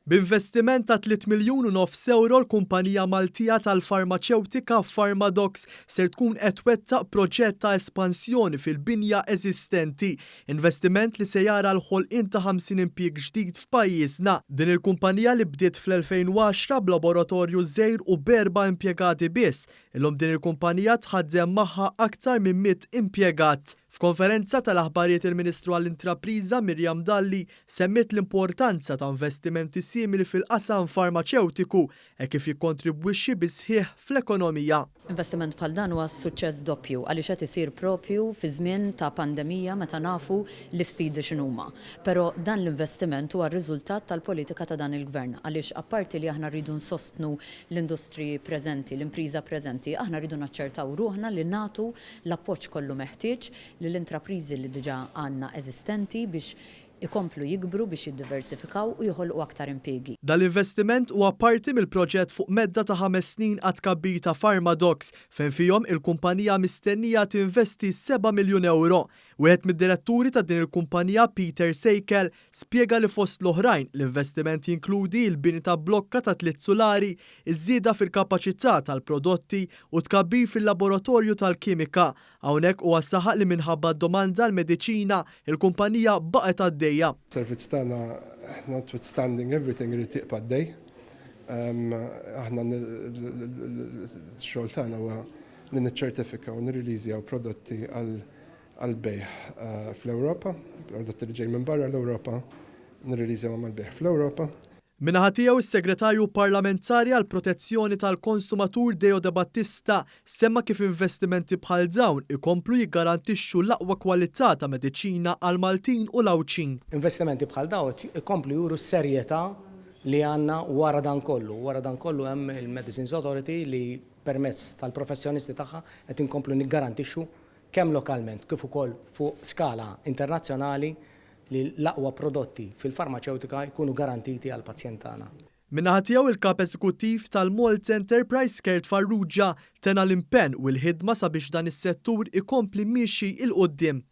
B'investiment ta' 3 miljun u nofs euro l-kumpanija Maltija tal-farmaceutika Pharmadox ser tkun qed twettaq proġett ta' espansjoni fil-binja eżistenti, investiment li se jara l-ħolqien ta' 50 impjieg ġdid f'pajjiżna. Din il-kumpanija li bdiet fl-2010 b'laboratorju żgħir u b'4 impjegati biss, illum din il-kumpanija tħaddem magħha aktar minn 100 impjegat. F'konferenza tal-aħbarijiet il-Ministru għall-Intrapriża Mirjam Dalli semmiet l-importanza ta' investimenti simili fil-qasam farmaceutiku e kif jikkontribwixxi bisħieħ fl-ekonomija. Investiment bħal dan huwa suċċess doppju għaliex qed isir propju fi żmien ta' pandemija meta nafu l-isfidi x'inhuma. Però dan l-investiment huwa r-riżultat tal-politika ta' dan il-gvern għaliex apparti li aħna rridu nsostnu l-industri preżenti, l-impriża preżenti, aħna rridu naċċertaw ruħna li nagħtu l-appoġġ kollu meħtieġ lill-intrapriżi li diġà għandna eżistenti biex ikomplu jikbru biex jiddiversifikaw u joħolqu aktar impjiegi. Dal-investiment huwa parti mill-proġett fuq medda ta' 5 snin għad tkabbir ta' Pharmadox fejn fihom il-kumpanija mistennija tinvesti 7 miljun euro. Wieħed mid-diretturi ta' din il-kumpanija Peter Sejkel spjega li fost l-oħrajn l-investiment jinkludi l-bini ta' blokka ta' 3 solari, iż-żieda fil-kapaċità tal-prodotti u tkabbir fil-laboratorju tal-kimika. Hawnhekk huwa saħaq li minħabba d-domanda l-mediċina il-kumpanija baqgħet għaddejja. Servizz tagħna notwithstanding everything irid tibqa' għaddej. Aħna x-xogħol tagħna huwa li niċċertifikaw u nirreleasejaw prodotti għall-bejħ fl-Ewropa, prodotti li ġej minn barra l-Ewropa, nirreleasewhom għall-bejħ fl-Ewropa. Min-naħa tiegħu is-Segretarju Parlamentari għall Protezzjoni tal-Konsumatur Deo De Battista semma kif investimenti bħal dawn ikomplu jiggarantixxu l-aqwa kwalità ta' mediċina għal Maltin u l-Awċin. Investimenti bħal dawn ikomplu juru s-serjetà li għandna wara dan kollu. Wara dan kollu hemm il-Medicines Authority li permezz tal-professjonisti tagħha qed inkomplu niggarantixxu kemm lokalment kif ukoll fuq skala internazzjonali li l-aqwa prodotti fil-farmaceutika jkunu garantiti għal pazjent tagħna. Min-naħa tiegħu il-kap eżekuttiv tal-Malt Enterprise Gert Farrugia tena l-impenn u l-ħidma sabiex dan is-settur ikompli miexi il-qudiem.